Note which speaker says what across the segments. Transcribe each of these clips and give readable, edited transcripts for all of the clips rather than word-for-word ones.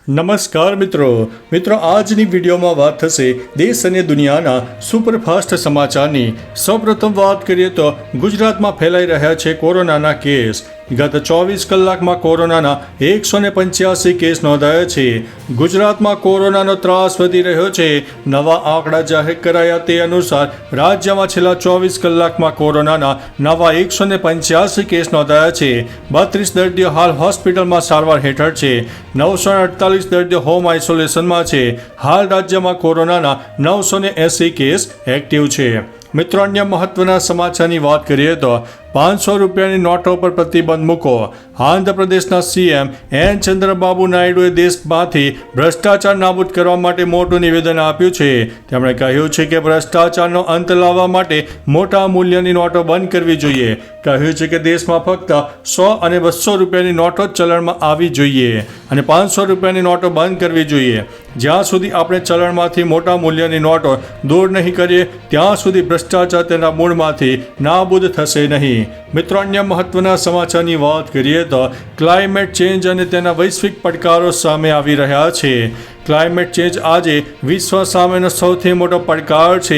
Speaker 1: નમસ્કાર મિત્રો આજની વિડીયોમાં વાત થશે દેશ અને દુનિયાના સુપરફાસ્ટ સમાચારની। સૌપ્રથમ વાત કરીએ તો ગુજરાતમાં ફેલાઈ રહ્યા છે કોરોનાના કેસ। ગત 24 કલાકમાં કોરોનાના 185 કેસ નોંધાયા છે। ગુજરાતમાં કોરોનાનો ત્રાસ વધી રહ્યો છે। નવા આંકડા જાહેર કરાયા તે અનુસાર રાજ્યમાં છેલ્લા 24 કલાકમાં કોરોનાના નવા 185 કેસ નોંધાયા છે। 32 દર્દીઓ હાલ હોસ્પિટલમાં સારવાર હેઠળ છે। 948 દર્દીઓ હોમ આઇસોલેશનમાં છે। હાલ રાજ્યમાં કોરોનાના 980 કેસ એક્ટિવ છે। મિત્રો, અન્ય મહત્વના સમાચારની વાત કરીએ તો 500 રૂપિયાની નોટો પર પ્રતિબંધ મૂકો। આંધ્રપ્રદેશના સીએમ એન ચંદ્રબાબુ નાયડુએ દેશમાંથી ભ્રષ્ટાચાર નાબૂદ કરવા માટે મોટું નિવેદન આપ્યું છે। તેમણે કહ્યું છે કે ભ્રષ્ટાચારનો અંત લાવવા માટે મોટા મૂલ્યની નોટો બંધ કરવી જોઈએ। કહ્યું છે કે દેશમાં ફક્ત 100 અને 200 રૂપિયાની નોટો જ ચલણમાં આવી જોઈએ અને 500 રૂપિયાની નોટો બંધ કરવી જોઈએ। જ્યાં સુધી આપણે ચલણમાંથી મોટા મૂલ્યની નોટો દૂર નહીં કરીએ ત્યાં સુધી ભ્રષ્ટાચાર તેના મૂળમાંથી નાબૂદ થશે નહીં। મિત્રો, અન્ય મહત્વના સમાચારની વાત કરીએ તો ક્લાઇમેટ ચેન્જ અને તેના વૈશ્વિક પડકારો સામે આવી રહ્યા છે। ક્લાઇમેટ ચેન્જ આજે વિશ્વ સામેનો સૌથી મોટો પડકાર છે।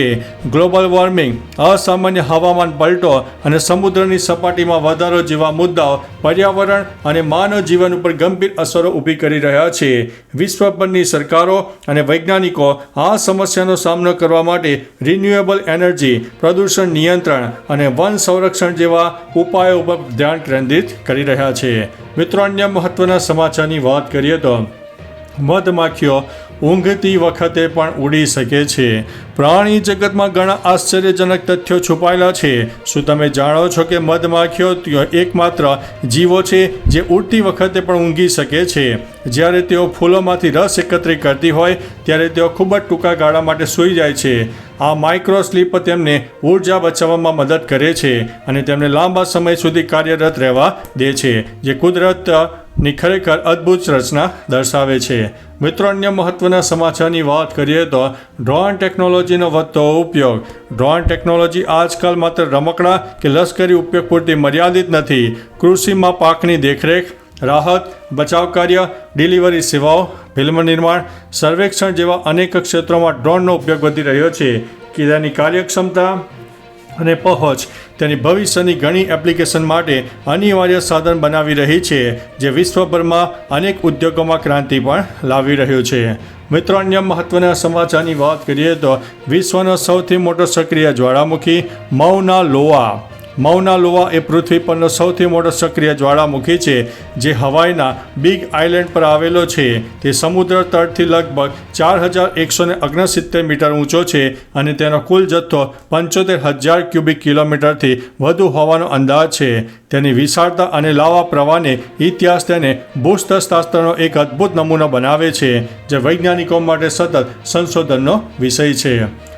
Speaker 1: ગ્લોબલ વોર્મિંગ, અસામાન્ય હવામાન પલટો અને સમુદ્રની સપાટીમાં વધારો જેવા મુદ્દાઓ પર્યાવરણ અને માનવ જીવન ઉપર ગંભીર અસરો ઊભી કરી રહ્યા છે। વિશ્વભરની સરકારો અને વૈજ્ઞાનિકો આ સમસ્યાનો સામનો કરવા માટે રિન્યુએબલ એનર્જી, પ્રદૂષણ નિયંત્રણ અને વન સંરક્ષણ જેવા ઉપાયો ઉપર ધ્યાન કેન્દ્રિત કરી રહ્યા છે। મિત્રો, અન્ય મહત્વના સમાચારની વાત કરીએ તો મધમાખીઓ ઊંઘતી વખતે પણ ઉડી શકે છે। પ્રાણી જગતમાં ઘણા આશ્ચર્યજનક તથ્યો છુપાયેલા છે। શું તમે જાણો છો કે મધમાખીઓ એકમાત્ર જીવો છે જે ઉડતી વખતે પણ ઊંઘી શકે છે? જ્યારે તેઓ ફૂલોમાંથી રસ એકત્રિત કરતી હોય ત્યારે તેઓ ખૂબ જ ટૂંકા ગાળા માટે સૂઈ જાય છે। આ માઇક્રો સ્લીપ તેમને ઊર્જા બચાવવામાં મદદ કરે છે અને તેમને લાંબા સમય સુધી કાર્યરત રહેવા દે છે, જે કુદરતની ખરેખર અદ્ભુત રચના દર્શાવે છે। મિત્રો, અન્ય મહત્વના સમાચારની વાત કરીએ તો ડ્રોન ટેકનોલોજીનો વધતો ઉપયોગ। ડ્રોન ટેકનોલોજી આજકાલ માત્ર રમકડા કે લશ્કરી ઉપયોગ પૂરતી મર્યાદિત નથી। કૃષિમાં પાકની દેખરેખ, રાહત, બચાવ કાર્ય, ડિલિવરી સેવાઓ, ફિલ્મ નિર્માણ, સર્વેક્ષણ જેવા અનેક ક્ષેત્રોમાં ડ્રોનનો ઉપયોગ વધી રહ્યો છે। કે તેની કાર્યક્ષમતા અને પહોંચ તેની ભવિષ્યની ઘણી એપ્લિકેશન માટે અનિવાર્ય સાધન બનાવી રહી છે, જે વિશ્વભરમાં અનેક ઉદ્યોગોમાં ક્રાંતિ પણ લાવી રહ્યું છે। મિત્રો, અન્ય મહત્વના સમાચારની વાત કરીએ તો વિશ્વનો સૌથી મોટો સક્રિય જ્વાળામુખી મૌના લોઆ। મૌના લોઆ એ પૃથ્વી પરનો સૌથી મોટો સક્રિય જ્વાળામુખી છે, જે હવાઈના બિગ આઇલેન્ડ પર આવેલો છે। તે સમુદ્ર તળથી લગભગ 4169 મીટર ઊંચો છે અને તેનો કુલ જથ્થો 75,000 ક્યુબિક કિલોમીટરથી વધુ હોવાનો અંદાજ છે। તેની વિશાળતા અને લાવા પ્રવાહને ઇતિહાસ તેને ભૂસ્તરશાસ્ત્રનો એક અદ્ભુત નમૂનો બનાવે છે, જે વૈજ્ઞાનિકો માટે સતત સંશોધનનો વિષય છે।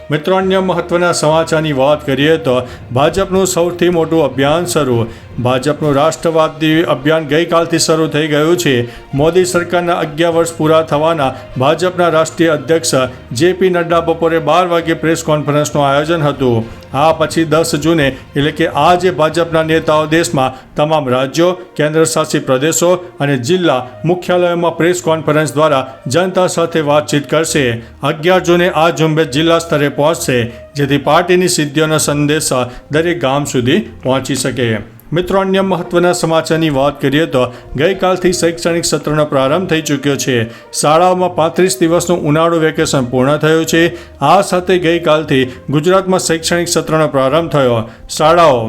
Speaker 1: મિત્રો, અન્ય મહત્વના સમાચારની વાત કરીએ તો ભાજપનું સૌથી મોટું અભિયાન શરૂ। ભાજપનું રાષ્ટ્રવાદી અભિયાન ગઈકાલથી શરૂ થઈ ગયું છે। મોદી સરકારના 11 વર્ષ પૂરા થવાના ભાજપના રાષ્ટ્રીય અધ્યક્ષ જેપી નડ્ડા બપોરે 12 વાગ્યે પ્રેસ કોન્ફરન્સનું આયોજન હતું। આ પછી 10 જૂને એટલે કે આજે ભાજપના નેતાઓ દેશમાં તમામ રાજ્યો, કેન્દ્રશાસિત પ્રદેશો અને જિલ્લા મુખ્યાલયોમાં પ્રેસ કોન્ફરન્સ દ્વારા જનતા સાથે વાતચીત કરશે। 11 જૂને આ ઝુંબેશ જિલ્લા સ્તરે પહોંચશે, જેથી પાર્ટીની સિદ્ધિઓનો સંદેશ દરેક ગામ સુધી પહોંચી શકે। મિત્રો, અન્ય મહત્વના સમાચારની વાત કરીએ તો ગઈકાલથી શૈક્ષણિક સત્રનો પ્રારંભ થઈ ચૂક્યો છે। શાળાઓમાં 35 દિવસનું ઉનાળુ વેકેશન પૂર્ણ થયું છે। આ સાથે ગઈકાલથી ગુજરાતમાં શૈક્ષણિક સત્રનો પ્રારંભ થયો। શાળાઓ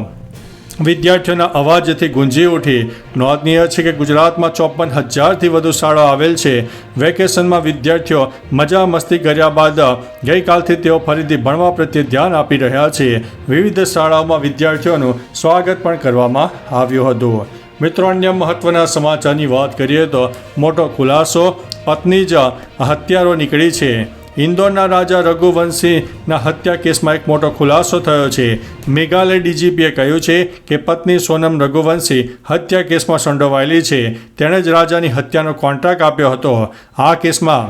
Speaker 1: વિદ્યાર્થીઓના અવાજથી ગુંજી ઉઠી। નોંધનીય છે કે ગુજરાતમાં 54,000થી વધુ શાળાઓ આવેલ છે। વેકેશનમાં વિદ્યાર્થીઓ મજા મસ્તી કર્યા બાદ ગઈકાલથી તેઓ ફરીથી ભણવા પ્રત્યે ધ્યાન આપી રહ્યા છે। વિવિધ શાળાઓમાં વિદ્યાર્થીઓનું સ્વાગત પણ કરવામાં આવ્યું હતું। મિત્રો, અન્ય મહત્વના સમાચારની વાત કરીએ તો મોટો ખુલાસો, પત્ની જ હત્યારો નીકળી છે। ઇન્દોરના રાજા રઘુવંશીના હત્યા કેસમાં એક મોટો ખુલાસો થયો છે। મેઘાલય ડીજીપીએ કહ્યું છે કે પત્ની સોનમ રઘુવંશી હત્યા કેસમાં સંડોવાયેલી છે। તેણે જ રાજાની હત્યાનો કોન્ટ્રાક્ટ આપ્યો હતો। આ કેસમાં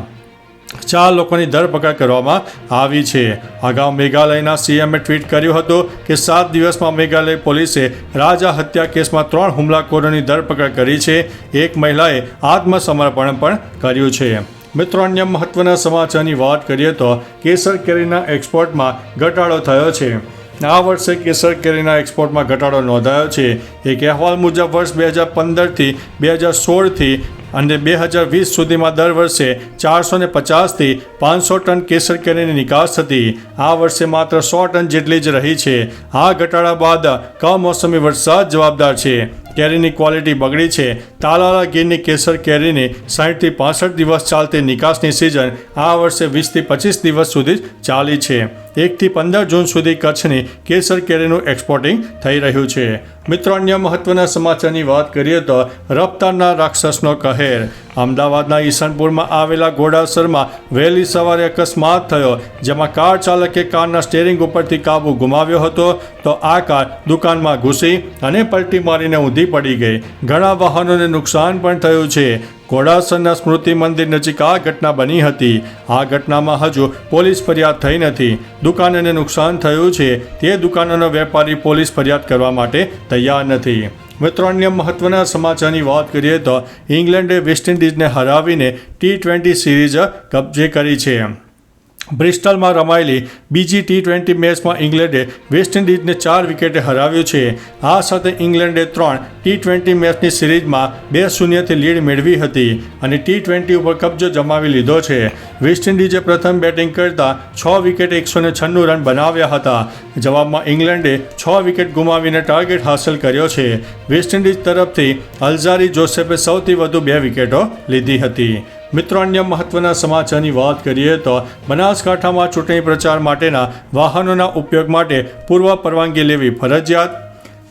Speaker 1: 4 લોકોની ધરપકડ કરવામાં આવી છે. અગાઉ મેઘાલયના સીએમએ ટ્વીટ કર્યું હતું કે 7 દિવસમાં મેઘાલય પોલીસે રાજા હત્યા કેસમાં 3 હુમલાખોરોની ધરપકડ કરી છે. એક મહિલાએ આત્મસમર્પણ પણ કર્યું છે. મિત્રો, અન્ય મહત્વના સમાચારની વાત કરીએ તો કેસર કેરીના એક્સપોર્ટમાં ઘટાડો થયો છે. આ વર્ષે કેસર કેરીના એક્સપોર્ટમાં ઘટાડો નોંધાયો છે. એક અહેવાલ મુજબ વર્ષ 2015થી 2016થી અને 2020 સુધીમાં દર વર્ષે 450થી 500 ટન કેસર કેરીની નિકાસ થતી. આ વર્ષે માત્ર 100 ટન જેટલી જ રહી છે. આ ઘટાડા બાદ કમોસમી વરસાદ જવાબદાર છે. કેરીની ક્વોલિટી બગડી છે. તાલાલા ગીરની કેસર કેરીની 60થી 65 દિવસ ચાલતી નિકાસની સિઝન આ વર્ષે 20થી 25 દિવસ સુધી ચાલી છે. 1થી 15 જૂન સુધી કચ્છની કેસર કેરીનું એક્સપોર્ટિંગ થઈ રહ્યું છે. મિત્રો, અન્ય મહત્વના સમાચારની વાત કરીએ તો રફતારના રાક્ષસનો કહેર. અમદાવાદના ઈસનપુરમાં આવેલા ઘોડાસરમાં વહેલી સવારે અકસ્માત થયો, જેમાં કાર ચાલકે કારના સ્ટીયરિંગ ઉપરથી કાબુ ગુમાવ્યો હતો તો આ કાર દુકાનમાં ઘૂસી અને પલટી મારીને ઊંધી પડી ગઈ. ઘણા વાહનોને નુકસાન પણ થયું છે. ઘોડાસરના સ્મૃતિ મંદિર નજીક આ ઘટના બની હતી. આ ઘટનામાં હજુ પોલીસ ફરિયાદ થઈ નથી. દુકાનને નુકસાન થયું છે તે દુકાનોનો વેપારી પોલીસ ફરિયાદ કરવા માટે તૈયાર નથી. મિત્રો, અન્ય મહત્વના સમાચારની વાત કરીએ તો ઇંગ્લેન્ડે વેસ્ટ ઇન્ડિઝને હરાવીને T20 સિરીઝ કબજે કરી છે. બ્રિસ્ટલમાં રમાયેલી બીજી T20 મેચમાં ઇંગ્લેન્ડે વેસ્ટ ઇન્ડિઝને 4 વિકેટે હરાવ્યું છે. આ સાથે ઇંગ્લેન્ડે 3 T20 મેચની સિરીઝમાં 2-0થી લીડ મેળવી હતી અને T20 ઉપર કબજો જમાવી લીધો છે. વેસ્ટ ઇન્ડિઝે પ્રથમ બેટિંગ કરતા 6 વિકેટે 196 રન બનાવ્યા હતા. જવાબમાં ઇંગ્લેન્ડે 6 વિકેટ ગુમાવીને ટાર્ગેટ હાંસલ કર્યો છે. વેસ્ટ ઇન્ડિઝ તરફથી અલ્ઝારી જોસેફે સૌથી વધુ 2 વિકેટો લીધી હતી. મિત્રો, અન્ય મહત્વના સમાચારની વાત કરીએ તો બનાસકાંઠામાં ચૂંટણી પ્રચાર માટેના વાહનોના ઉપયોગ માટે પૂર્વ પરવાનગી લેવી ફરજિયાત.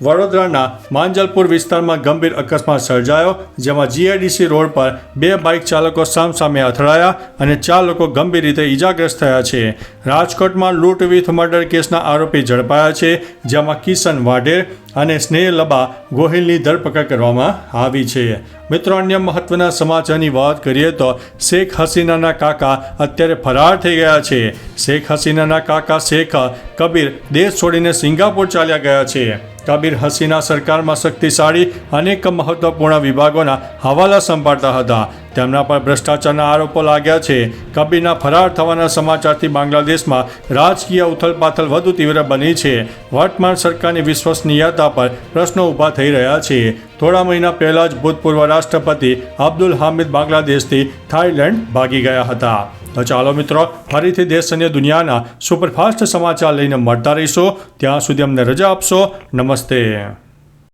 Speaker 1: વડોદરાના માંજલપુર વિસ્તારમાં ગંભીર અકસ્માત સર્જાયો, જેમાં GIDC રોડ પર 2 બાઇક ચાલકો સામસામે અથડાયા અને 4 લોકો ગંભીર રીતે ઈજાગ્રસ્ત થયા છે. રાજકોટમાં લૂંટ વિથ મર્ડર કેસના આરોપી ઝડપાયા છે, જેમાં કિશન વાઢેર અને સ્નેહલબા ગોહિલની ધરપકડ કરવામાં આવી છે. મિત્રો, અન્ય મહત્વના સમાચારની વાત કરીએ તો શેખ હસીનાના કાકા અત્યારે ફરાર થઈ ગયા છે. શેખ હસીનાના કાકા શેખ કબીર દેશ છોડીને સિંગાપોર ચાલ્યા ગયા છે. કબીર હસીના સરકારમાં શક્તિશાળી અનેક મહત્વપૂર્ણ વિભાગોના હવાલા સંભાળતા હતા. તેમના પર ભ્રષ્ટાચારના આરોપો લાગ્યા છે. કબીરના ફરાર થવાના સમાચારથી બાંગ્લાદેશમાં રાજકીય ઉથલપાથલ વધુ તીવ્ર બની છે. વર્તમાન સરકારની વિશ્વસનીયતા પર પ્રશ્નો ઊભા થઈ રહ્યા છે. થોડા મહિના પહેલા જ ભૂતપૂર્વ રાષ્ટ્રપતિ અબ્દુલ હામિદ બાંગ્લાદેશથી થાઇલેન્ડ ભાગી ગયા હતા. તો ચાલો મિત્રો, ફરીથી દેશ અને દુનિયાના સુપરફાસ્ટ સમાચાર લઈને મળતા રહીશો. ત્યાં સુધી અમને રજા આપશો. નમસ્તે.